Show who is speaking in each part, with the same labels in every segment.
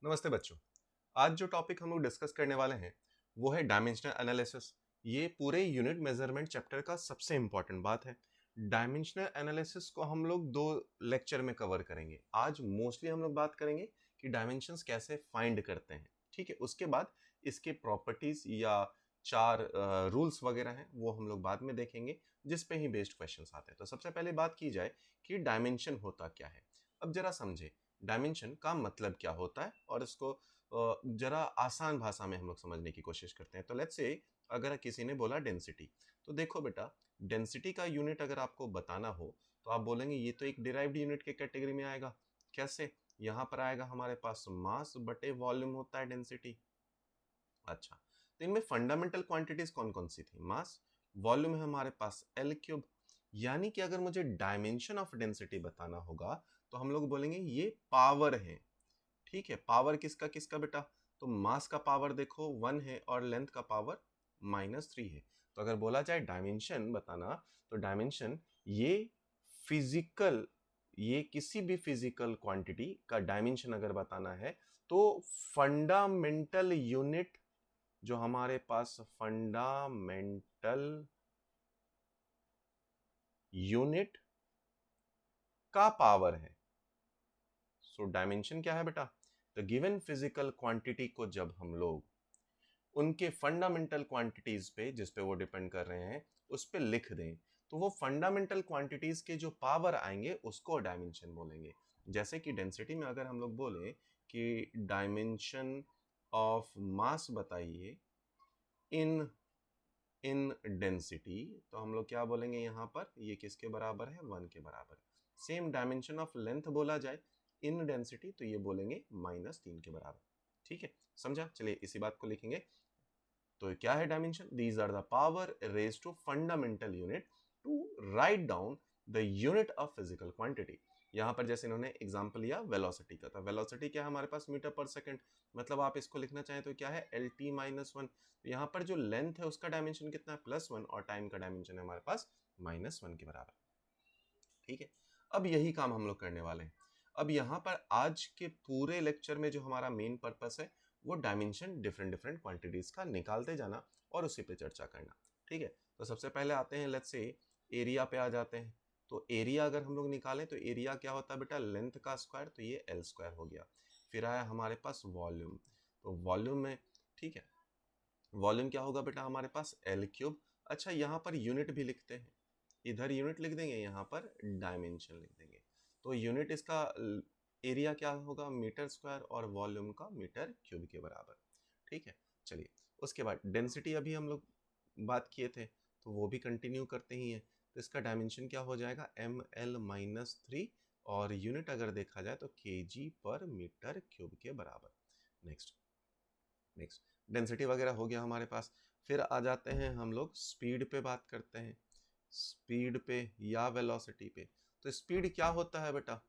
Speaker 1: नमस्ते बच्चों। आज जो टॉपिक हम लोग डिस्कस करने वाले हैं वो है डायमेंशनल एनालिसिस। ये पूरे यूनिट मेजरमेंट चैप्टर का सबसे इंपॉर्टेंट बात है। डायमेंशनल एनालिसिस को हम लोग दो लेक्चर में कवर करेंगे। आज मोस्टली हम लोग बात करेंगे कि डायमेंशंस कैसे फाइंड करते हैं, ठीक है। उसके बाद इसके प्रॉपर्टीज या चार रूल्स वगैरह हैं वो हम लोग बाद में देखेंगे, जिस पे ही बेस्ड क्वेश्चंस आते हैं। तो सबसे पहले बात की जाए कि डायमेंशन होता क्या है। अब जरा समझे डायमेंशन का मतलब क्या होता है और इसको जरा आसान भाषा में हम लोग समझने की कोशिश करते हैं। तो लेट्स से अगर किसी ने बोला डेंसिटी, तो देखो बेटा, डेंसिटी का यूनिट अगर आपको बताना हो तो आप बोलेंगे ये तो एक डिराइव्ड यूनिट के कैटेगरी में आएगा। कैसे? यहाँ पर आएगा हमारे पास मास बटे वॉल्यूम होता है डेंसिटी। अच्छा, तो इनमें फंडामेंटल क्वांटिटीज कौन कौन सी थी? मास, वॉल्यूम है हमारे पास एल क्यूब। यानी कि अगर मुझे डायमेंशन ऑफ डेंसिटी बताना होगा तो हम लोग बोलेंगे ये पावर है। ठीक है, पावर किसका किसका बेटा? तो मास का पावर देखो 1 है और लेंथ का पावर -3 है। तो अगर बोला जाए डायमेंशन बताना, तो डायमेंशन ये फिजिकल, ये किसी भी फिजिकल क्वांटिटी का डायमेंशन अगर बताना है तो फंडामेंटल यूनिट, जो हमारे पास फंडामेंटल यूनिट का पावर है। सो डायमेंशन क्या है बेटा? द गिवन फिजिकल क्वांटिटी को जब हम लोग उनके फंडामेंटल क्वांटिटीज पे, जिस पे वो डिपेंड कर रहे हैं, उस पे लिख दें, तो वो फंडामेंटल क्वांटिटीज के जो पावर आएंगे उसको डायमेंशन बोलेंगे। जैसे कि डेंसिटी में अगर हम लोग बोले कि डायमेंशन ऑफ मास बताइए इन इन डेंसिटी, तो हम लोग क्या बोलेंगे यहाँ पर? ये किसके बराबर है? 1 के बराबर है। सेम डायमेंशन ऑफ लेंथ बोला जाए इन डेंसिटी, तो ये बोलेंगे -3 के बराबर। ठीक है, समझा? चलिए इसी बात को लिखेंगे। तो क्या है dimension? These are the power raise to fundamental unit to write down the unit of physical quantity. यहां पर जैसे इन्होंने एग्जांपल लिया वेलोसिटी का, था वेलोसिटी क्या है हमारे पास? मीटर पर सेकंड। मतलब आप इसको लिखना चाहें तो क्या है? LT-1। तो यहाँ पर जो लेंथ है उसका डायमेंशन कितना है? +1, और टाइम का डायमेंशन है हमारे पास -1 के बराबर। ठीक है, अब यही काम हम लोग करने वाले हैं। अब यहाँ पर आज के पूरे लेक्चर में जो हमारा मेन पर्पस है वो डायमेंशन डिफरेंट डिफरेंट क्वांटिटीज का निकालते जाना और उसी पे चर्चा करना। ठीक है, तो सबसे पहले आते हैं, लेट्स से एरिया पे आ जाते हैं। तो एरिया अगर हम लोग निकालें तो एरिया क्या होता है बेटा? लेंथ का स्क्वायर, तो ये L स्क्वायर हो गया। फिर आया हमारे पास वॉल्यूम, तो वॉल्यूम में, ठीक है, वॉल्यूम क्या होगा बेटा हमारे पास? L cube. अच्छा, यहाँ पर यूनिट भी लिखते हैं, इधर यूनिट लिख देंगे, यहाँ पर डायमेंशन लिख देंगे। तो यूनिट इसका एरिया क्या होगा? मीटर स्क्वायर, और वॉल्यूम का मीटर क्यूब के बराबर। ठीक है, चलिए उसके बाद डेंसिटी अभी हम लोग बात किए थे, तो वो भी कंटिन्यू करते ही हैं। तो इसका डायमेंशन क्या हो जाएगा? ml-3, और यूनिट अगर देखा जाए तो kg पर मीटर क्यूब के बराबर। नेक्स्ट नेक्स्ट डेंसिटी वगैरह हो गया हमारे पास। फिर आ जाते हैं हम लोग स्पीड पे, बात करते हैं स्पीड पे या वेलोसिटी पे। तो स्पीड क्या होता है बेटा?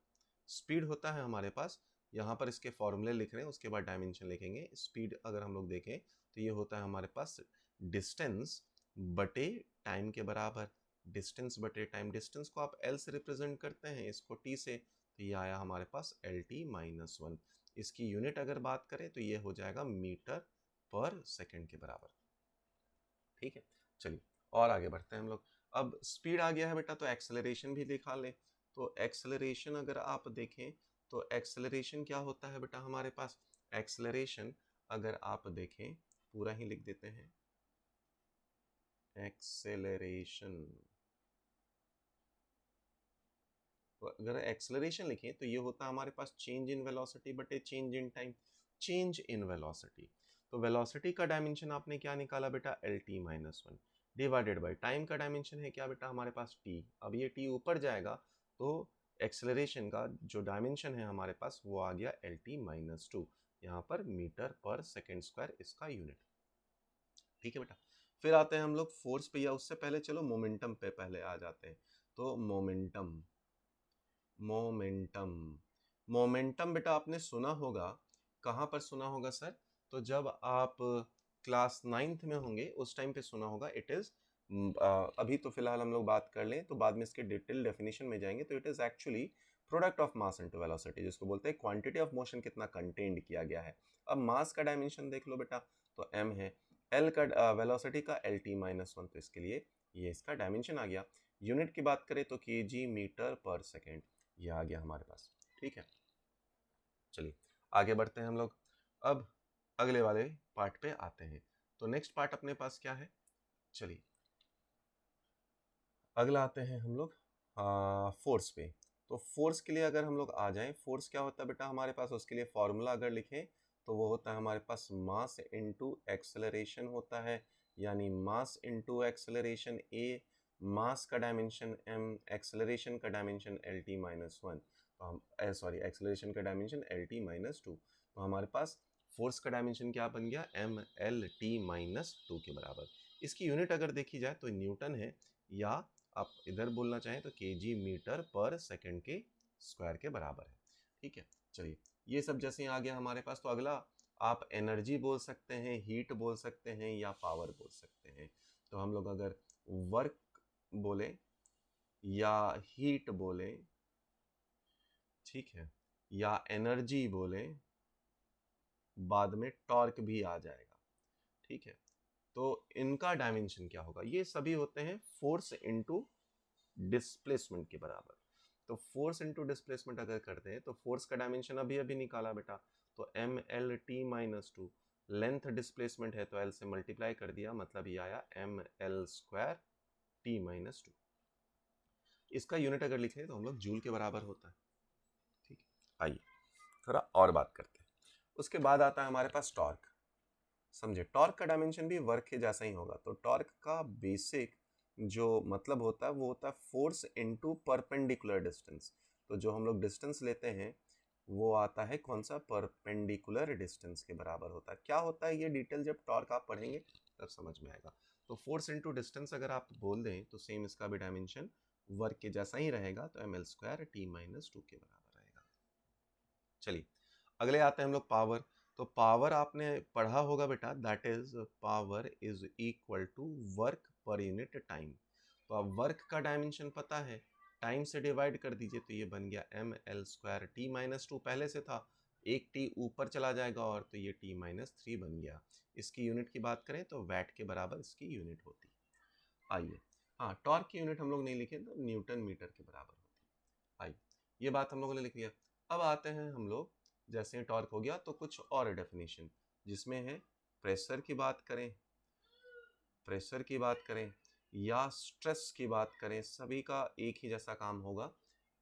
Speaker 1: स्पीड होता है हमारे पास, यहाँ पर इसके फॉर्मूले लिख रहे हैं, उसके बाद डायमेंशन लिखेंगे। स्पीड अगर हम लोग देखें तो ये होता है हमारे पास डिस्टेंस बटे टाइम के बराबर। डिस्टेंस बटे टाइम, डिस्टेंस को आप एल से रिप्रेजेंट करते हैं, इसको टी से, तो ये आया हमारे पास LT-1। इसकी यूनिट अगर बात करें तो ये हो जाएगा मीटर पर सेकंड के बराबर। ठीक है, चलिए और आगे बढ़ते हैं हम लोग। अब स्पीड आ गया है बेटा, तो एक्सेलरेशन भी दिखा ले। तो एक्सेलरेशन अगर आप देखें तो एक्सेलरेशन क्या होता है बेटा हमारे पास? एक्सेलरेशन अगर आप देखें, पूरा ही लिख देते हैं, एक्सेलरेशन। तो अगर एक्सेलरेशन लिखें तो ये होता है हमारे पास चेंज इन वेलोसिटी बटे change in time. Change in velocity, तो वेलोसिटी का डायमेंशन आपने क्या निकाला बेटा? LT-1 डिवाइडेड बाय टाइम का डायमेंशन है क्या बेटा हमारे पास? t। अब ये t ऊपर जाएगा तो एक्सेलरेशन का जो डायमेंशन है हमारे पास वो आ गया LT-2, यहाँ पर मीटर पर सेकेंड स्क्वायर इसका यूनिट। ठीक है बेटा, फिर आते हैं हम लोग फोर्स पे, या उससे पहले चलो मोमेंटम पे पहले आ जाते हैं। तो मोमेंटम, मोमेंटम, मोमेंटम बेटा आपने सुना होगा। कहाँ पर सुना होगा सर? तो जब आप क्लास 9th में होंगे उस टाइम पे सुना होगा। इट इज, अभी तो फिलहाल हम लोग बात कर लें, तो बाद में इसके डिटेल डेफिनेशन में जाएंगे। तो it is actually product of mass into velocity, जिसको बोलते हैं क्वांटिटी ऑफ मोशन कितना कंटेन्ड किया गया है। अब मास का डायमेंशन देख लो बेटा, तो m है, l का वेलोसिटी का lt माइनस 1, तो इसके लिए ये इसका डायमेंशन आ गया। यूनिट की बात करें तो kg मीटर पर सेकेंड, ये आ गया हमारे पास। ठीक है, चलिए आगे बढ़ते हैं हम लोग। अब अगले वाले पार्ट पे आते हैं। तो नेक्स्ट पार्ट अपने पास क्या है, चलिए अगला आते हैं हम लोग फोर्स पे। तो फोर्स के लिए अगर हम लोग आ जाएं, फोर्स क्या होता है बेटा हमारे पास, उसके लिए फॉर्मूला अगर लिखें तो वो होता है हमारे पास मास इनटू एक्सेलरेशन होता है, यानी मास इनटू एक्सेलरेशन ए, मास का डायमेंशन m, एक्सेलरेशन का डायमेंशन lt माइनस 1, तो हम सॉरी एक्सेलरेशन का डायमेंशन lt माइनस 2, तो हमारे पास फोर्स का डायमेंशन क्या बन गया, m l t माइनस 2 के बराबर। इसकी यूनिट अगर देखी जाए तो न्यूटन है, या आप इधर बोलना चाहें तो केजी मीटर पर सेकंड के स्क्वायर के बराबर है। ठीक है, चलिए ये सब जैसे आ गया हमारे पास, तो अगला आप एनर्जी बोल सकते हैं, हीट बोल सकते हैं, या पावर बोल सकते हैं। तो हम लोग अगर वर्क बोले या हीट बोले, ठीक है, या एनर्जी बोले, बाद में टॉर्क भी आ जाएगा। ठीक है, तो इनका डायमेंशन क्या होगा, ये सभी होते हैं फोर्स इनटू डिस्प्लेसमेंट के बराबर। तो फोर्स इनटू डिस्प्लेसमेंट अगर करते हैं तो फोर्स का डायमेंशन अभी अभी निकाला बेटा, तो M L T minus 2, length displacement है तो एल से मल्टीप्लाई कर दिया, मतलब ये आया M L square T minus 2। इसका यूनिट अगर लिखे तो हम लोग जूल के बराबर होता है। ठीक है, आइए थोड़ा और बात करते हैं। उसके बाद आता है हमारे पास टॉर्क। समझे, टॉर्क का डायमेंशन भी वर्क के जैसा ही होगा। तो टॉर्क का बेसिक जो मतलब होता है वो होता है फोर्स इनटू परपेंडिकुलर डिस्टेंस। तो जो हम लोग डिस्टेंस लेते हैं वो आता है कौन सा, परपेंडिकुलर डिस्टेंस के बराबर होता है। क्या होता है ये डिटेल जब टॉर्क आप पढ़ेंगे तब समझ में आएगा। तो फोर्स इनटू डिस्टेंस अगर आप बोल दें तो सेम इसका भी डायमेंशन वर्क के जैसा ही रहेगा, तो M L square T minus 2 के बराबर रहेगा। चलिए अगले आते हैं हम लोग पावर। तो पावर आपने पढ़ा होगा बेटा, that is power is equal to work per unit time. तो अब वर्क का डायमेंशन पता है, टाइम से डिवाइड कर दीजिए तो ये बन गया M L square T minus 2, पहले से था, एक टी ऊपर चला जाएगा और तो ये टी माइनस 3 बन गया। इसकी यूनिट की बात करें तो वैट के बराबर इसकी यूनिट होती। आइए, हाँ टॉर्क की यूनिट हम लोग नहीं लिखे तो न्यूटन मीटर के बराबर होती। आइए, ये बात हम लोगों ने लिख लिया। अब आते हैं हम लोग, जैसे टॉर्क हो गया तो कुछ और डेफिनेशन, जिसमें है प्रेशर की बात करें, प्रेशर की बात करें या स्ट्रेस की बात करें, सभी का एक ही जैसा काम होगा।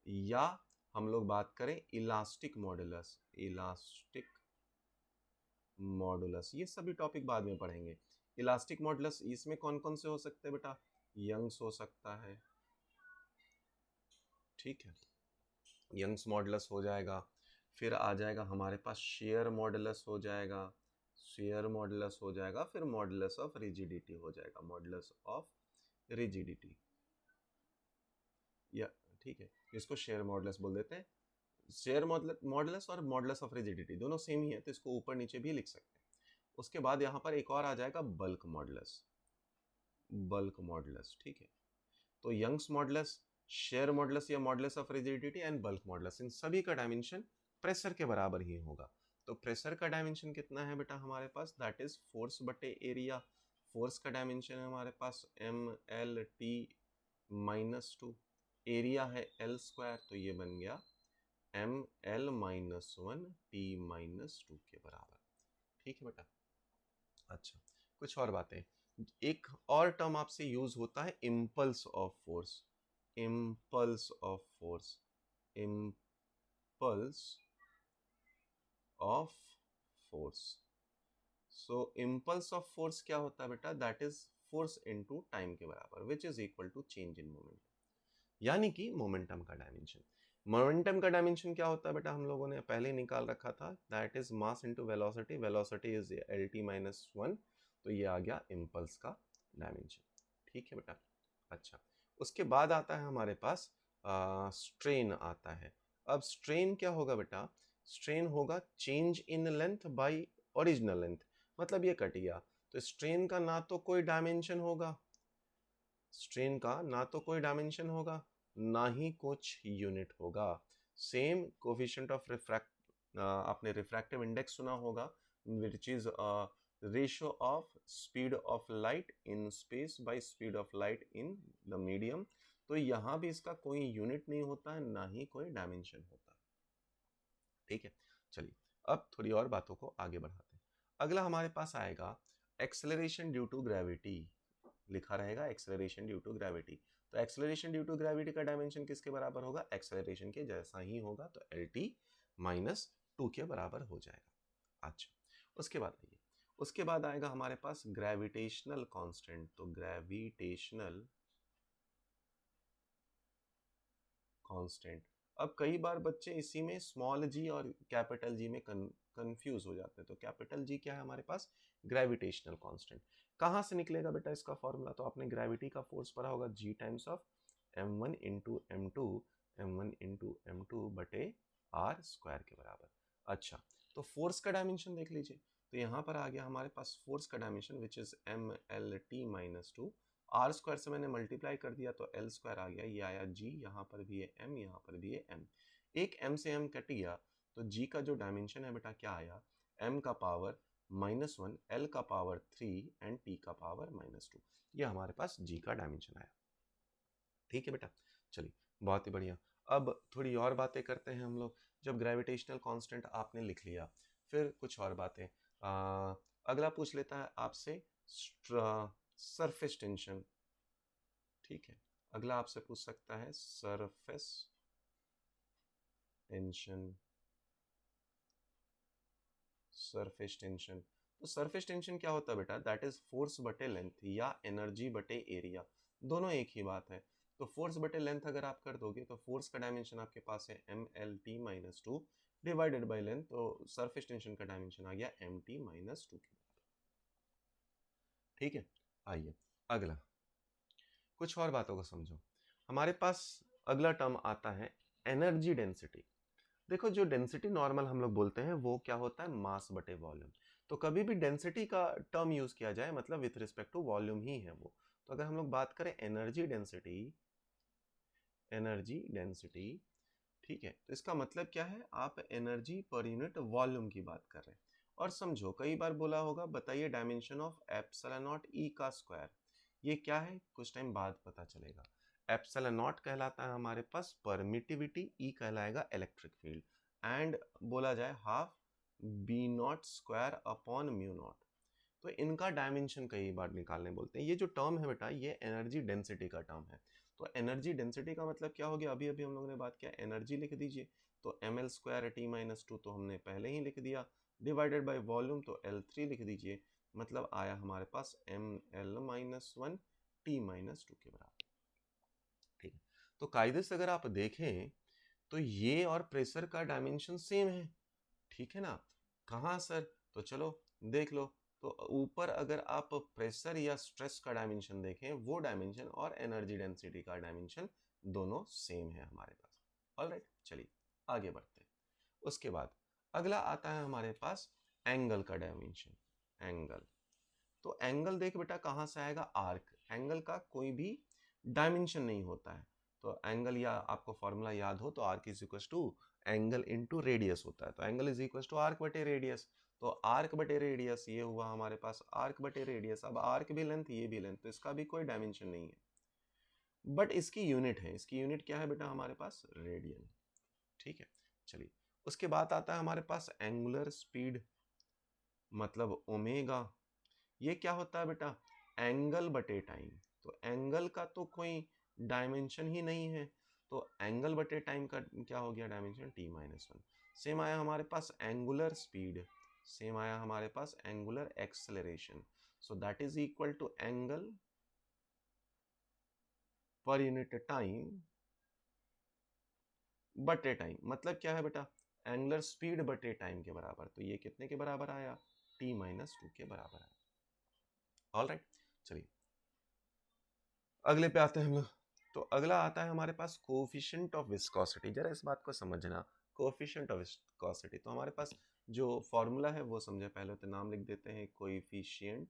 Speaker 1: या हम लोग बात करें इलास्टिक मॉडुलस, इलास्टिक मॉडुलस, ये सभी टॉपिक बाद में पढ़ेंगे। इलास्टिक मॉडुलस इसमें कौन कौन से हो सकते हैं बेटा, यंग्स हो सकता है, ठीक है, यंग्स मॉडुलस हो जाएगा। फिर आ जाएगा हमारे पास शेयर मॉडुलस हो जाएगा, शेयर मॉडुलस हो जाएगा, फिर मॉडुलस ऑफ रिजिडिटी हो जाएगा, मॉडुलस ऑफ रिजिडिटी, या ठीक है, इसको शेयर मॉडुलस बोल देते हैं। शेयर मॉडुलस और मॉडुलस ऑफ रिजिडिटी दोनों सेम ही है, तो इसको ऊपर नीचे भी लिख सकते हैं। उसके बाद यहाँ पर एक और आ जाएगा बल्क मॉडुलस, बल्क मॉडुलस, ठीक है। तो यंग्स मॉडुलस, शेयर मॉडुलस या modulus of rigidity and bulk modulus, इन सभी का डायमेंशन प्रेशर के बराबर ही होगा। तो प्रेशर का डायमेंशन कितना है बेटा हमारे पास, दैट इज फोर्स बटे एरिया। फोर्स का डायमेंशन है हमारे पास M L T minus 2, area है एल स्क्वायर, तो ये बन गया M L minus 1 T minus 2 के बराबर। ठीक है बेटा, अच्छा कुछ और बातें, एक और टर्म आपसे यूज होता है impulse of force, impulse of force, impulse of force. सो इम्पल्स ऑफ फोर्स क्या होता है बेटा, that is force into time के बराबर, which is equal to change in momentum, यानी कि मोमेंटम का डायमेंशन। मोमेंटम का डायमेंशन क्या होता है बेटा, हम लोगों ने पहले ही निकाल रखा था, that is mass into velocity, velocity is L T minus 1, तो ये आ गया इम्पल्स का डायमेंशन। ठीक है बेटा, अच्छा उसके बाद आता है हमारे पास स्ट्रेन आता है। अब स्ट्रेन क्या होगा बेटा, स्ट्रेन होगा change in length bye original length, मतलब ये कट गया, तो स्ट्रेन का ना तो कोई डायमेंशन होगा, स्ट्रेन का ना तो कोई डायमेंशन होगा ना ही कुछ यूनिट होगा, सेम कोफिशिएंट ऑफ रिफ्रैक्ट, आपने रिफ्रैक्टिव इंडेक्स सुना होगा, which is ratio of speed of light in space by speed of light in the medium. तो यहाँ भी इसका कोई यूनिट नहीं होता है, ना ही कोई डायमेंशन होता है। ठीक है, चलिए अब थोड़ी और बातों को आगे बढ़ाते हैं। अगला हमारे पास आएगा एक्सेलरेशन ड्यू टू ग्रेविटी। लिखा रहेगा एक्सेलरेशन ड्यू टू ग्रेविटी। तो एक्सेलरेशन ड्यू टू ग्रेविटी का डायमेंशन किसके बराबर होगा? एक्सेलरेशन के जैसा ही होगा, तो LT माइनस 2 के बराबर हो जाएगा। अच्छा, उसके बाद आइए, उसके बाद आएगा हमारे पास ग्रेविटेशनल कांस्टेंट। तो ग्रेविटेशनल कांस्टेंट, अब कई बार बच्चे इसी में स्मॉल जी और कैपिटल जी में कंफ्यूज हो जाते हैं। तो कैपिटल जी क्या है हमारे पास? Gravitational constant. कहाँ से निकलेगा बेटा इसका फॉर्मूला? तो आपने ग्रेविटी का फोर्स पढ़ा होगा, G times of m1 into m2, m1 into m2 बटे आर स्क्वायर के बराबर। अच्छा, तो फोर्स का डायमेंशन देख लीजिए। तो यहाँ पर आ गया हमारे पास फोर्स का dimension which is MLT minus 2। R square से मैंने मल्टीप्लाई कर दिया तो एल स्क्वायर आ गया, ये आया जी, यहाँ पर भी है एम, यहाँ पर भी है एम, एक एम से एम कट गया। तो जी का जो डायमेंशन है बेटा क्या आया? एम का पावर -1, एल का पावर 3 एंड टी का पावर -2। ये हमारे पास जी का डायमेंशन आया। ठीक है बेटा, चलिए बहुत ही बढ़िया। अब थोड़ी और बातें करते हैं हम लोग। जब ग्रेविटेशनल कांस्टेंट आपने लिख लिया, फिर कुछ और बातें। अगला पूछ लेता है आपसे सरफेस टेंशन। ठीक है, अगला आपसे पूछ सकता है सरफेस टेंशन। सरफेस टेंशन, तो सरफेस टेंशन क्या होता है बेटा? दैट इज फोर्स बटे लेंथ या एनर्जी बटे एरिया, दोनों एक ही बात है। तो फोर्स बटे लेंथ अगर आप कर दोगे तो फोर्स का डायमेंशन आपके पास है MLT minus 2 divided by length, तो सरफेस टेंशन का डायमेंशन आ गया MT माइनस 2 के बराबर। ठीक है, आइए अगला कुछ और बातों को समझो। हमारे पास अगला टर्म आता है एनर्जी डेंसिटी। देखो, जो डेंसिटी नॉर्मल हम लोग बोलते हैं वो क्या होता है? मास बटे वॉल्यूम। तो कभी भी डेंसिटी का टर्म यूज किया जाए मतलब विथ रिस्पेक्ट टू वॉल्यूम ही है वो। तो अगर हम लोग बात करें एनर्जी डेंसिटी, एनर्जी डेंसिटी, ठीक है, तो इसका मतलब क्या है? आप एनर्जी पर यूनिट वॉल्यूम की बात कर रहे हैं। और समझो, कई बार बोला होगा बताइए डायमेंशन ऑफ एप्सिलॉन नॉट ई का स्क्वायर। ये क्या है? कुछ टाइम बाद पता चलेगा। एप्सिलॉन नॉट कहलाता है हमारे पास परमिटिविटी, ई कहलाएगा इलेक्ट्रिक फील्ड, एंड बोला जाए half B naught square upon mu naught. तो इनका डायमेंशन कई बार निकालने बोलते हैं। ये जो टर्म है बेटा, ये एनर्जी डेंसिटी का टर्म है। तो एनर्जी डेंसिटी का मतलब क्या हो गया? अभी अभी हम लोगों ने बात किया, एनर्जी लिख दीजिए। तो ML स्क्वायर T माइनस 2 तो हमने पहले ही लिख दिया, डिवाइडेड बाई वॉल्यूम, तो L3 लिख दीजिए। मतलब आया हमारे पास ML माइनस 1 T माइनस 2 के बराबर। ठीक है, तो कायदे से अगर आप देखें तो ये और प्रेशर का डायमेंशन सेम है। ठीक है ना? कहाँ सर? तो चलो देख लो। तो ऊपर अगर आप प्रेशर या स्ट्रेस का डायमेंशन देखें, वो डायमेंशन और एनर्जी डेंसिटी का डायमेंशन दोनों सेम है हमारे पास। ऑलराइट, चलिए आगे बढ़ते हैं। उसके बाद अगला आता है हमारे पास एंगल का डायमेंशन। एंगल, तो एंगल देख बेटा कहाँ से आएगा? आर्क। एंगल का कोई भी डायमेंशन नहीं होता है। तो एंगल, या आपको फॉर्मूला याद हो तो arc is equal to angle into radius होता है। तो angle is equal to arc बटे रेडियस। तो आर्क बटे रेडियस ये हुआ हमारे पास आर्क बटे रेडियस। अब आर्क भी लेंथ, ये भी लेंथ, तो इसका भी कोई डायमेंशन नहीं है, बट इसकी यूनिट है। इसकी यूनिट क्या है बेटा? हमारे पास रेडियन। ठीक है, चलिए उसके बाद आता है हमारे पास एंगुलर स्पीड, मतलब ओमेगा। ये क्या होता है बेटा? एंगल बटे टाइम। तो एंगल का तो कोई डायमेंशन ही नहीं है, तो एंगल बटे टाइम का क्या हो गया डायमेंशन? T minus 1। सेम आया हमारे पास एंगुलर स्पीड, सेम आया हमारे पास angular acceleration. So that is equal to angle पर यूनिट टाइम बटे टाइम। मतलब क्या है बेटा? एंगुलर स्पीड बटे टाइम के बराबर। तो ये कितने के बराबर आया? T माइनस 2 के बराबर आया। ऑलराइट, चलिए अगले पे आते हैं हम लोग। तो अगला आता है हमारे पास कोफिशिएंट ऑफ विस्कोसिटी। जरा इस बात को समझना, कोफिशिएंट ऑफ विस्कोसिटी। तो हमारे पास जो फॉर्मूला है वो समझे, पहले तो नाम लिख देते हैं कोएफिशिएंट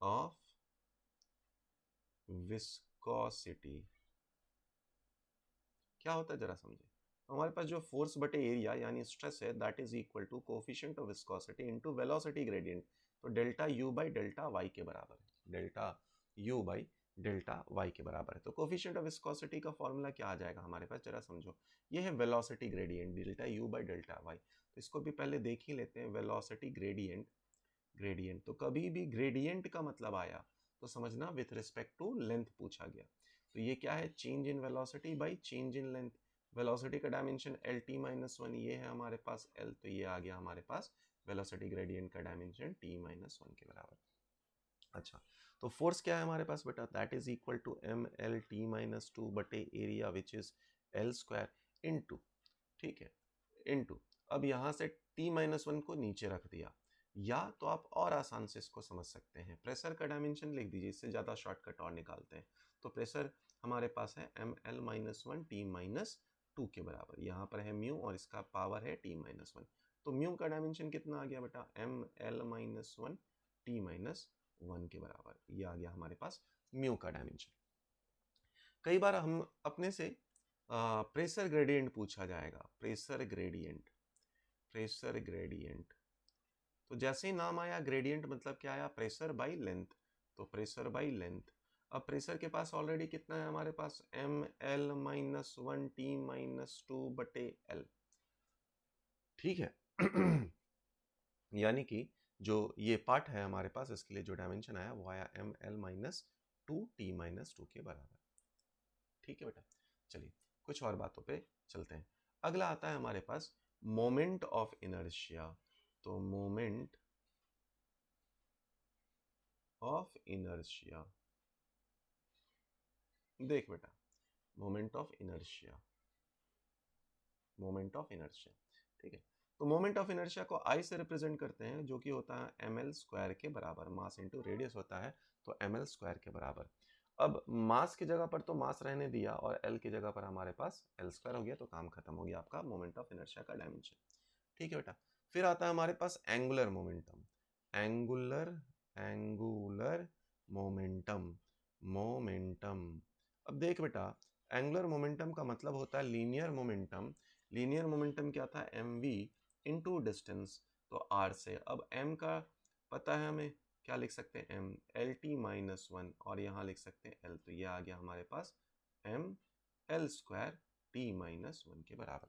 Speaker 1: ऑफ विस्कोसिटी। क्या होता है जरा समझे। तो हमारे पास जो फोर्स बटे एरिया यानी स्ट्रेस है that is equal to coefficient of viscosity into velocity gradient. तो delta u by delta y के बराबर है, delta u by delta y के बराबर है। तो कोफिशिएंट ऑफ विस्कोसिटी का फॉर्मूला क्या आ जाएगा हमारे पास, जरा समझो। ये है velocity gradient delta u by delta y. तो इसको भी पहले देख ही लेते हैं, वेलोसिटी ग्रेडियंट। ग्रेडियंट तो कभी भी ग्रेडियंट का मतलब आया तो समझना विथ रिस्पेक्ट टू लेंथ पूछा गया। तो ये क्या है, change in velocity by change in length. Velocity का dimension L T minus one, ये है हमारे पास एल, तो ये आ गया हमारे पास वेलोसिटी ग्रेडियंट का डायमेंशन टी माइनस वन के बराबर। अच्छा, तो फोर्स क्या है हमारे पास बेटा, that is equal to M L T minus two बटे area which is L square into, ठीक है, इनटू, अब यहाँ से टी माइनस वन को नीचे रख दिया, या तो आप और आसान से इसको समझ सकते हैं, प्रेशर का डायमेंशन लिख दीजिए, इससे ज़्यादा शॉर्टकट और निकालते हैं। तो प्रेशर हमारे पास है M L minus one T minus two के बराबर, यहाँ पर है म्यू और इसका पावर है टी माइनस वन। तो म्यू का डायमेंशन कितना आ गया बेटा, M L minus one T minus one के बराबर, ये आ गया हमारे पास म्यू का डायमेंशन। कई बार हम अपने से प्रेशर ग्रेडियंट पूछा जाएगा, प्रेशर ग्रेडियंट, प्रेशर ग्रेडियंट। तो जैसे ही नाम आया ग्रेडियंट मतलब क्या आया, प्रेशर बाई लेंथ। तो प्रेशर बाई लेंथ, अब प्रेशर के पास ऑलरेडी कितना है हमारे पास, M L minus one T minus two बटे एल, ठीक है। यानी कि जो ये पार्ट है हमारे पास, इसके लिए जो डायमेंशन आया वो आया M L minus two T minus two के बराबर, ठीक है बेटा। चलिए कुछ और बातों पे चलते हैं। अगला आता है हमारे पास मोमेंट ऑफ इनर्शिया। तो मोमेंट ऑफ इनर्शिया, देख बेटा, moment of inertia, moment of inertia, ठीक है। तो मोमेंट ऑफ इनर्शिया को आई से रिप्रेजेंट करते हैं, जो कि होता है एम एल स्क्वायर के बराबर, मास इंटू रेडियस होता है, तो एम एल स्क्वायर के बराबर। अब मास की जगह पर तो मास रहने दिया और एल की जगह पर हमारे पास एल स्क्वायर हो गया, तो काम खत्म हो गया आपका मोमेंट ऑफ इनर्शिया का डायमेंशन, ठीक है बेटा। फिर आता है हमारे पास angular momentum, angular, angular momentum, momentum. अब देख बेटा, एंगुलर मोमेंटम का मतलब होता है लीनियर मोमेंटम। लीनियर मोमेंटम क्या था, एम वी इंटू डिस्टेंस, तो आर से। अब एम का पता है हमें, क्या लिख सकते हैं, M L T minus one, और यहाँ लिख सकते हैं एल, तो ये आ गया हमारे पास M L square T minus one के बराबर,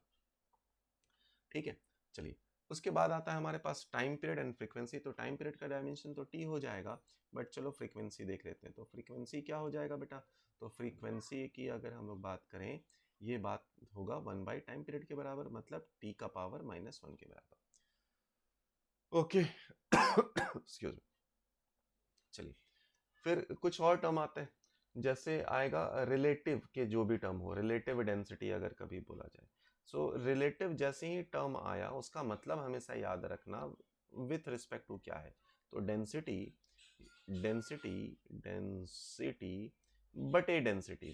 Speaker 1: ठीक है। चलिए उसके बाद आता है हमारे पास टाइम पीरियड एंड फ्रीक्वेंसी। तो टाइम पीरियड का डायमेंशन तो टी हो जाएगा, बट चलो फ्रीक्वेंसी देख लेते हैं। तो फ्रीक्वेंसी क्या हो जाएगा बेटा, तो फ्रीक्वेंसी की अगर हम लोग बात करें, ये बात होगा वन बाई टाइम पीरियड के बराबर, मतलब टी का पावर माइनस वन के बराबर, ओके। Excuse me. चलिए फिर कुछ और टर्म आते हैं, जैसे आएगा रिलेटिव के, जो भी टर्म हो, रिलेटिव डेंसिटी अगर कभी बोला जाए, सो रिलेटिव जैसे ही टर्म आया उसका मतलब हमेशा याद रखना विथ रिस्पेक्ट टू क्या है, तो डेंसिटी, डेंसिटी, डेंसिटी बटे डेंसिटी,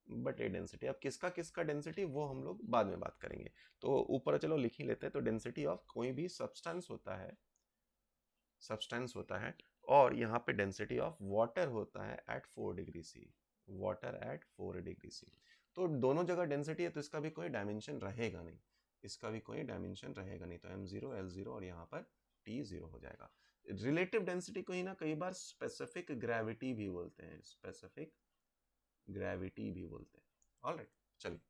Speaker 1: बटे डेंसिटी। अब किसका किसका डेंसिटी वो हम लोग बाद में बात करेंगे, तो ऊपर चलो लिख ही लेते हैं। तो डेंसिटी ऑफ कोई भी सब्सटेंस होता है, सब्सटेंस होता है, और यहाँ पे डेंसिटी ऑफ वाटर होता है at 4 degree C, water at 4 degree C. तो दोनों जगह डेंसिटी है, तो इसका भी कोई डायमेंशन रहेगा नहीं, इसका भी कोई डायमेंशन रहेगा नहीं। तो एम जीरो एल जीरो और यहाँ पर टी जीरो हो जाएगा। रिलेटिव डेंसिटी को ही ना कई बार स्पेसिफिक ग्रेविटी भी बोलते हैं, स्पेसिफिक ग्रेविटी भी बोलते हैं। ऑलराइट, चलिए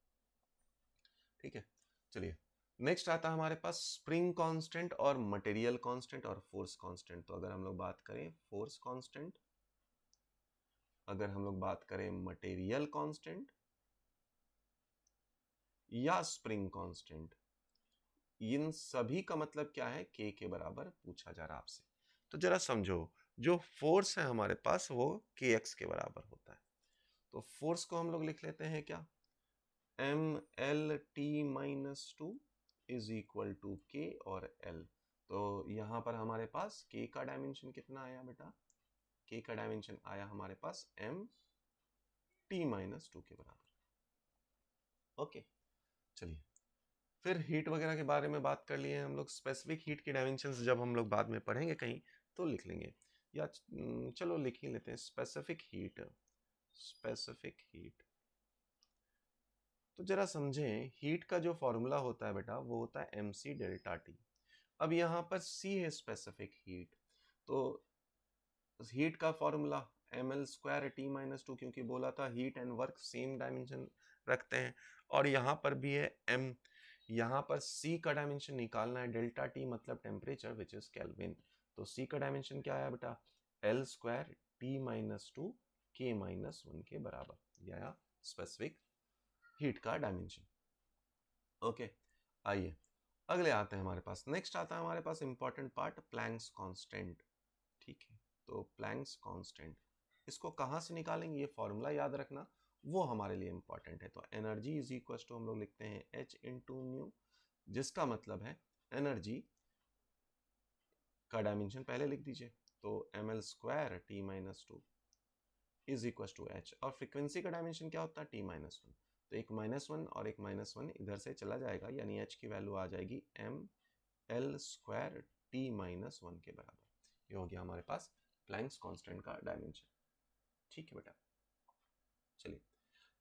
Speaker 1: ठीक है। चलिए नेक्स्ट आता है हमारे पास स्प्रिंग कांस्टेंट और मटेरियल कांस्टेंट और फोर्स कांस्टेंट। तो अगर हम लोग बात करें फोर्स कांस्टेंट, अगर हम लोग बात करें मटेरियल कांस्टेंट या स्प्रिंग कांस्टेंट, इन सभी का मतलब क्या है, के बराबर पूछा जा रहा है आपसे। तो जरा समझो, जो फोर्स है हमारे पास वो के एक्स के बराबर होता है। तो फोर्स को हम लोग लिख लेते हैं क्या, M L T minus two is equal to K और एल। तो यहाँ पर हमारे पास के का डायमेंशन कितना आया बेटा, के का डायमेंशन आया हमारे पास एम टी माइनस टू के बराबर, ओके। चलिए फिर हीट वगैरह के बारे में बात कर लिए हम लोग, स्पेसिफिक हीट के डायमेंशंस जब हम लोग बाद में पढ़ेंगे कहीं तो लिख लेंगे, या चलो लिख ही लेते हैं स्पेसिफिक हीट, स्पेसिफिक हीट, तो जरा समझें, हीट का जो फॉर्मूला होता है बेटा वो होता है mc डेल्टा टी। अब यहाँ पर c है स्पेसिफिक हीट, तो हीट का formula ml square T minus to, क्योंकि बोला था heat and work same dimension रखते हैं। और यहाँ पर भी है m, यहाँ पर c का डायमेंशन निकालना है, डेल्टा टी मतलब टेम्परेचर विच इज केल्विन। तो c का डायमेंशन क्या आया बेटा, l square T minus two के माइनस वन के बराबर, यह आया स्पेसिफिक हीट का डायमेंशन। ओके, आइए अगले आते हैं हमारे पास। नेक्स्ट आता है हमारे पास इंपॉर्टेंट पार्ट, प्लैंक्स कांस्टेंट। ठीक है, तो प्लैंक्स कांस्टेंट इसको कहाँ से निकालेंगे, ये फॉर्मूला याद रखना, वो हमारे लिए इंपॉर्टेंट है। तो एनर्जी इज इक्वल टू हम लोग लिखते हैं H इंटू न्यू, जिसका मतलब है एनर्जी का डायमेंशन पहले लिख दीजिए, तो ml square T minus two is equal to H, और फ्रीक्वेंसी का डायमेंशन क्या होता है टी माइनस वन, तो एक माइनस वन और एक माइनस वन इधर से चला जाएगा, यानी एच की वैल्यू आ जाएगी M L square T minus one के बराबर। ये हो गया हमारे पास प्लैंक्स कांस्टेंट का डायमेंशन। ठीक है बेटा, चलिए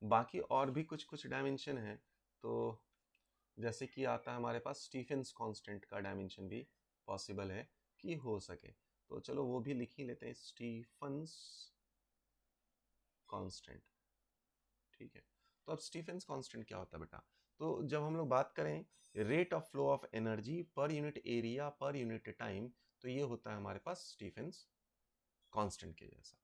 Speaker 1: बाकी और भी कुछ कुछ डायमेंशन है, तो जैसे कि आता है हमारे पास स्टीफेंस कांस्टेंट का डायमेंशन भी पॉसिबल है कि हो सके, तो चलो वो भी लिख ही लेते हैं, स्टीफेंस कांस्टेंट। ठीक है, तो अब स्टीफेंस कांस्टेंट क्या होता है बेटा, तो जब हम लोग बात करें rate of flow of energy per unit area पर यूनिट टाइम, तो ये होता है हमारे पास स्टीफेंस कांस्टेंट के जैसा।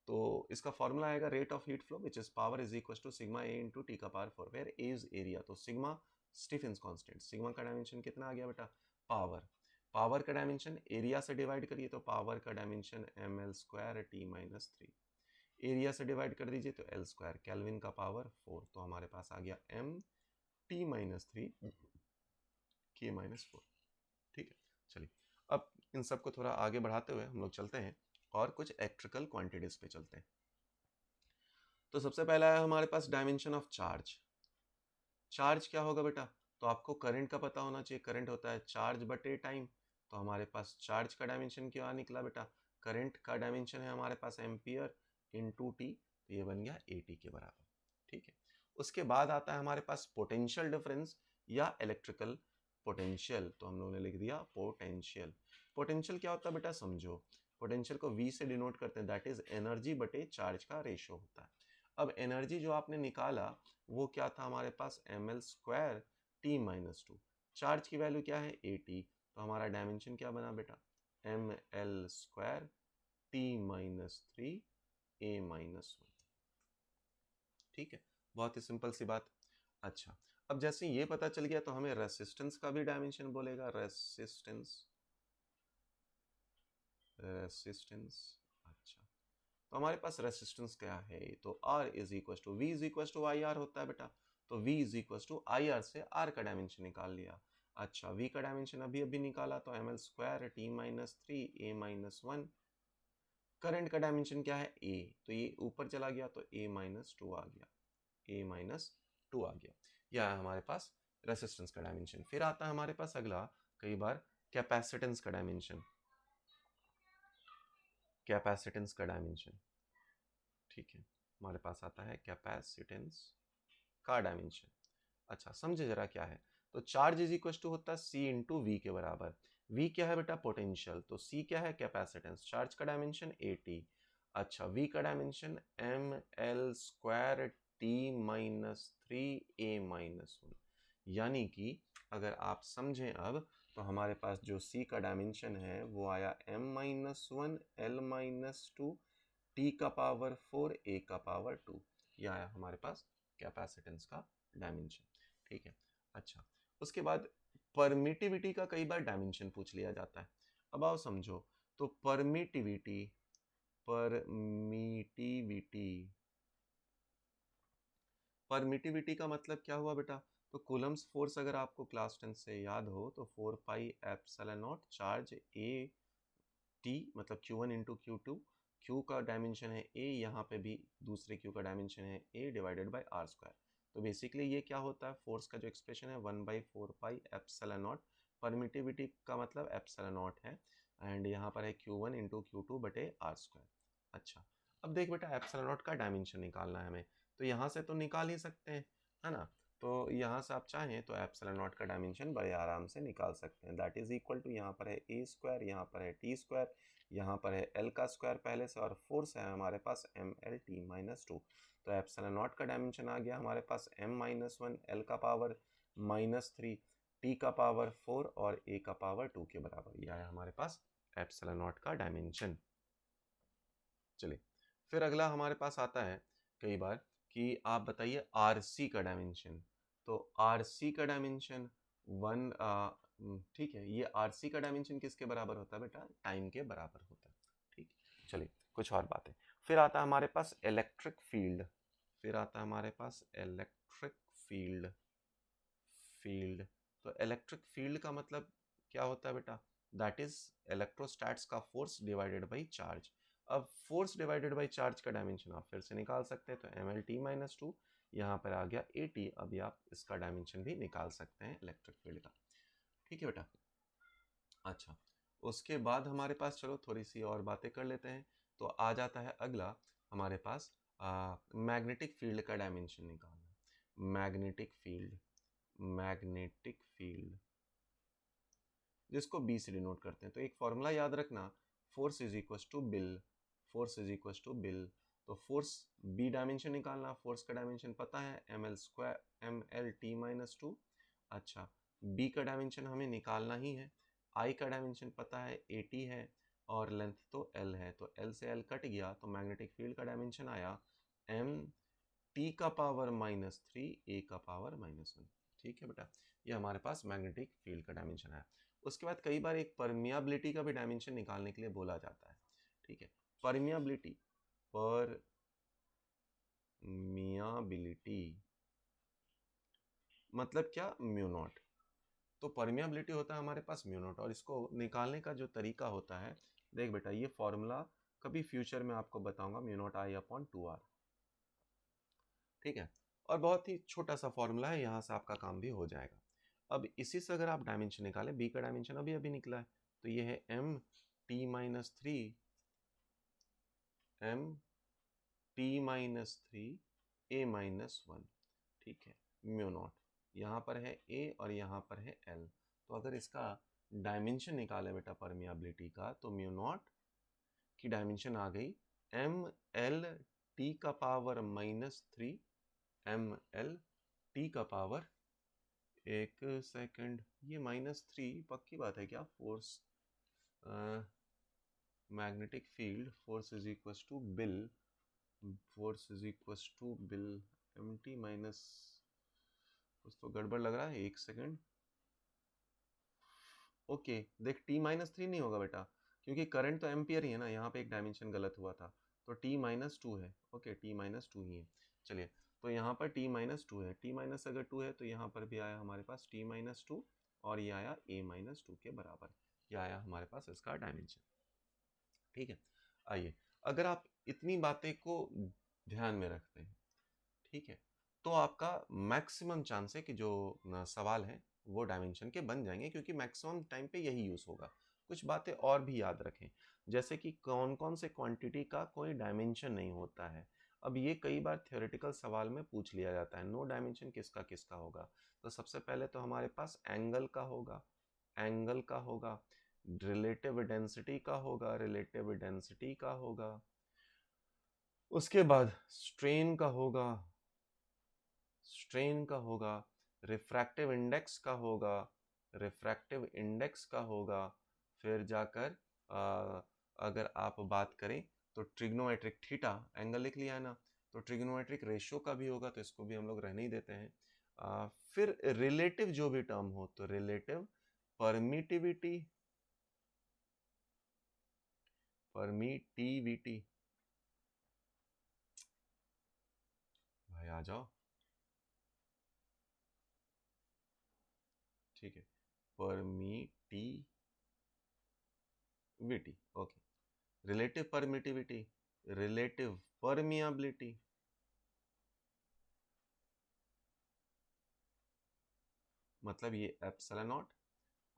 Speaker 1: तो इसका फॉर्मूला आएगा rate of heat flow which is power is equal to sigma A into T का power four, where A is area. तो सिग्मा स्टीफेंस कांस्टेंट, सिग्मा का डायमेंशन कितना आ गया बेटा, पावर, पावर का डायमेंशन एरिया से डिवाइड करिए, तो पावर का dimension M L square T minus three, area से डिवाइड कर दीजिए तो एल स्क्वायर, कैल्विन का पावर फोर, तो हमारे पास आ गया एम टी माइनस थ्री के माइनस फोर। ठीक है, चलिए अब इन सबको थोड़ा आगे बढ़ाते हुए हम लोग चलते हैं और कुछ इलेक्ट्रिकल क्वांटिटीज पे चलते हैं। तो सबसे पहला है हमारे पास डायमेंशन ऑफ चार्ज। चार्ज क्या होगा बेटा, तो आपको करंट का पता होना चाहिए, करंट होता है चार्ज बटे टाइम, तो हमारे पास चार्ज का डायमेंशन क्या निकला बेटा, करंट का डायमेंशन है हमारे पास एम्पियर इंटू टी, तो ये बन गया एटी के बराबर। ठीक है, उसके बाद आता है हमारे पास पोटेंशियल डिफरेंस या इलेक्ट्रिकल पोटेंशियल, तो हम लोगों ने लिख दिया पोटेंशियल। पोटेंशियल क्या होता है बेटा, समझो, पोटेंशियल को V से डिनोट करते हैं, दैट इज एनर्जी बटे चार्ज का रेशो होता है। अब एनर्जी जो आपने निकाला वो क्या था हमारे पास, M L square T minus two, charge की वैल्यू क्या है ए टी, तो हमारा डायमेंशन क्या बना बेटा, M L square T minus three A minus one. ठीक है, बहुत ही सिंपल सी बात। अच्छा, अब जैसे ये पता चल गया तो हमें रेसिस्टेंस का भी डायमेंशन बोलेगा, रेसिस्टेंस, रेसिस्टेंस। अच्छा, तो हमारे पास रेसिस्टेंस क्या है, तो R is equal to V is equal to I R होता है बेटा, तो V is equal to I R से R का डायमेंशन निकाल लिया। अच्छा, V का डायमेंशन अभी अभी निकाला, तो M L square T minus three A minus one, current का डायमेंशन क्या है A, तो ये ऊपर चला गया तो A माइनस टू आ गया, A माइनस टू आ गया, यह है हमारे पास रेसिस्टेंस का डायमेंशन। फिर आता है हमारे पास अगला, कई बार कैपेसिटेंस का डायमेंशन, कैपेसिटेंस का डायमेंशन। ठीक है, हमारे पास आता है कैपेसिटेंस का डायमेंशन। अच्छा, समझे जरा क्या है, तो चार्ज इज इक्वल टू होता है सी इंटू वी के बराबर। वी क्या है बेटा, पोटेंशियल, तो सी क्या है, कैपेसिटेंस, चार्ज का डायमेंशन ए टी। अच्छा, वी का dimension M L square T minus three A minus one, यानी कि अगर आप समझें अब, तो हमारे पास जो सी का डायमेंशन है वो आया M minus one L minus two T का पावर फोर ए का पावर टू, यह आया हमारे पास कैपेसिटेंस का डायमेंशन। ठीक है, अच्छा, उसके बाद परमिटिविटी का कई बार डायमेंशन पूछ लिया जाता है। अब आओ समझो, तो परमिटिविटी, परमिटिविटी, परमिटिविटी का मतलब क्या हुआ बेटा, तो कूलम्स फोर्स अगर आपको क्लास 10 से याद हो, तो four pi epsilon not charge A T मतलब Q1 one into Q two, Q का डायमेंशन है A, यहाँ पे भी दूसरे Q का डायमेंशन है A divided by R square. तो बेसिकली ये क्या होता है, फोर्स का जो एक्सप्रेशन है one by four pi epsilon not, permittivity का मतलब एप्सिलॉन नॉट है, एंड यहाँ पर है Q1 one into Q two बटे आर स्क्वायर। अच्छा, अब देख बेटा, एप्सिलॉन नॉट का डायमेंशन निकालना है हमें, तो यहाँ से तो निकाल ही सकते हैं, है ना। तो यहाँ से आप चाहें तो एप्सिलॉन नॉट का डायमेंशन बड़े आराम से निकाल सकते हैं। दैट इज इक्वल टू, यहाँ पर है ए स्क्वायर, यहाँ पर है टी स्क्वायर, यहाँ पर है एल का स्क्वायर पहले से, और फोर्स है हमारे पास M L T minus two. तो एप्सिलॉन नॉट का डायमेंशन आ गया हमारे पास एम माइनस वन, एल का पावर माइनस थ्री, टी का पावर फोर और ए का पावर टू के बराबर। यह है हमारे पास एप्सिलॉन नॉट का डायमेंशन। चलिए फिर अगला हमारे पास आता है कई बार कि आप बताइए आरसी का डायमेंशन। तो आरसी का डायमेंशन वन, ठीक है, ये आरसी का डायमेंशन किसके बराबर होता है बेटा? टाइम के बराबर होता है। ठीक, चलिए कुछ और बातें। फिर आता है हमारे पास इलेक्ट्रिक फील्ड। फिर आता है हमारे पास इलेक्ट्रिक फील्ड। फील्ड, तो इलेक्ट्रिक फील्ड का मतलब क्या होता है बेटा? दैट इज इलेक्ट्रोस्टैट्स का फोर्स डिवाइडेड बाई चार्ज। अब फोर्स डिवाइडेड बाई चार्ज का डायमेंशन आप फिर से निकाल सकते हैं, तो M L T minus two, यहाँ पर आ गया ए टी। अभी आप इसका डायमेंशन भी निकाल सकते हैं इलेक्ट्रिक फील्ड का। ठीक है बेटा। अच्छा, उसके बाद हमारे पास चलो थोड़ी सी और बातें कर लेते हैं। तो आ जाता है अगला हमारे पास मैग्नेटिक फील्ड का डायमेंशन निकालना। मैग्नेटिक फील्ड, मैग्नेटिक फील्ड जिसको बी से डिनोट करते हैं। तो एक फॉर्मूला याद रखना, force is equal to BIL. Force is equal to BIL. तो फोर्स बी डायमेंशन निकालना, फोर्स का डायमेंशन पता है M L square, M L T minus two. अच्छा, बी का डायमेंशन हमें निकालना ही है। आई का डायमेंशन पता है ए टी है, और लेंथ तो एल है, तो एल से एल कट गया, तो मैग्नेटिक फील्ड का डायमेंशन आया एम टी का पावर माइनस थ्री, ए का पावर माइनस वन। ठीक है बेटा, ये हमारे पास मैग्नेटिक फील्ड का डायमेंशन है। उसके बाद कई बार एक परमियाबिलिटी का भी डायमेंशन निकालने के लिए बोला जाता है। ठीक है, परमियाबिलिटी, परमियाबिलिटी मतलब क्या? Mu naught. तो परमियाबिलिटी होता है हमारे पास म्यू नॉट, और इसको निकालने का जो तरीका होता है, देख बेटा, ये फॉर्मूला कभी फ्यूचर में आपको बताऊंगा, mu not I upon two R. ठीक है, और बहुत ही छोटा सा फॉर्मूला है, यहाँ से आपका काम भी हो जाएगा। अब इसी से अगर आप डायमेंशन निकालें, बी का डायमेंशन अभी अभी निकला है, तो ये है M T minus three, M T minus three, A minus one. ठीक है, म्यू नॉट, यहाँ पर है ए और यहाँ पर है एल। तो अगर इसका डायमेंशन निकाले बेटा परमियाबिलिटी का, तो म्यू नॉट की डायमेंशन आ गई एम एल टी का power minus three, M L T का पावर, एक सेकंड, ये माइनस थ्री पक्की बात है क्या? Force, magnetic field, force is equal to BIL, force is equal to BIL M T minus, कुछ तो गड़बड़ लग रहा है, एक सेकंड। ओके, देख टी माइनस थ्री नहीं होगा बेटा, क्योंकि करंट तो एम्पियर ही है ना, यहाँ पे एक डायमेंशन गलत हुआ था, तो टी माइनस टू है। ओके, टी माइनस टू ही है। चलिए, तो यहाँ पर टी माइनस टू है, टी माइनस अगर टू है तो यहाँ पर भी आया हमारे पास टी माइनस टू, और ये आया ए माइनस टू के बराबर। ये आया हमारे पास इसका डायमेंशन। ठीक है, आइए, अगर आप इतनी बातें को ध्यान में रखते हैं, ठीक है, तो आपका मैक्सिमम चांस है कि जो सवाल है वो डायमेंशन के बन जाएंगे, क्योंकि मैक्सिमम टाइम पे यही यूज होगा। कुछ बातें और भी याद रखें, जैसे कि कौन कौन से क्वांटिटी का कोई डायमेंशन नहीं होता है। अब ये कई बार थ्योरेटिकल सवाल में पूछ लिया जाता है, नो डायमेंशन किसका किसका होगा। तो सबसे पहले तो हमारे पास एंगल का होगा, एंगल का होगा, रिलेटिव डेंसिटी का होगा, रिलेटिव डेंसिटी का होगा, उसके बाद स्ट्रेन का होगा, स्ट्रेन का होगा, रिफ्रैक्टिव इंडेक्स का होगा, रिफ्रैक्टिव इंडेक्स का होगा, फिर जाकर अगर आप बात करें तो ट्रिग्नोमेट्रिक थीटा, एंगल लिख लिया है ना, तो ट्रिग्नोमेट्रिक रेशियो का भी होगा, तो इसको भी हम लोग रहने ही देते हैं। फिर रिलेटिव जो भी टर्म हो, तो रिलेटिव परमिटिविटी, परमिटिविटी, भाई आ जाओ, ठीक है, permittivity, okay, relative permittivity, relative permeability, मतलब ये एप्सिलॉन नॉट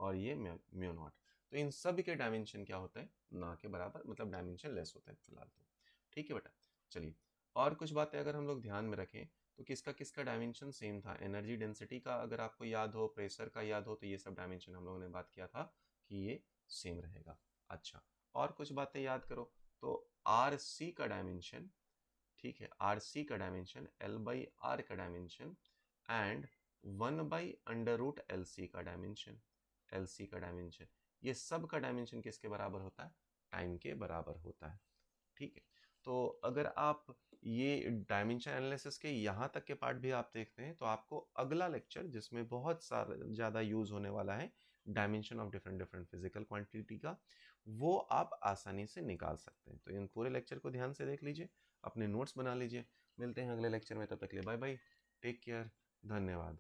Speaker 1: और ये म्यू नॉट। तो इन सब के डायमेंशन क्या होता है? ना के बराबर, मतलब डायमेंशन लेस होता है फिलहाल तो। ठीक है बेटा, चलिए और कुछ बातें अगर हम लोग ध्यान में रखें, तो किसका किसका डायमेंशन सेम था? एनर्जी डेंसिटी का अगर आपको याद हो, प्रेशर का याद हो, तो ये सब डायमेंशन हम लोगों ने बात किया था कि ये सेम रहेगा। अच्छा, और कुछ बातें याद करो। तो आर सी का डायमेंशन, ठीक है, आर सी का डायमेंशन, एल बाई आर का dimension and 1/√LC L C का डायमेंशन, एल सी का डायमेंशन, ये सब का डायमेंशन किसके बराबर होता है? टाइम के बराबर होता है। ठीक है, तो अगर आप ये डायमेंशन एनालिसिस के यहाँ तक के पार्ट भी आप देखते हैं तो आपको अगला लेक्चर जिसमें बहुत सारा ज़्यादा यूज होने वाला है dimension of different different physical quantity का, वो आप आसानी से निकाल सकते हैं। तो इन पूरे लेक्चर को ध्यान से देख लीजिए, अपने नोट्स बना लीजिए। मिलते हैं अगले लेक्चर में, तब तक के लिए बाय बाय, टेक केयर, धन्यवाद।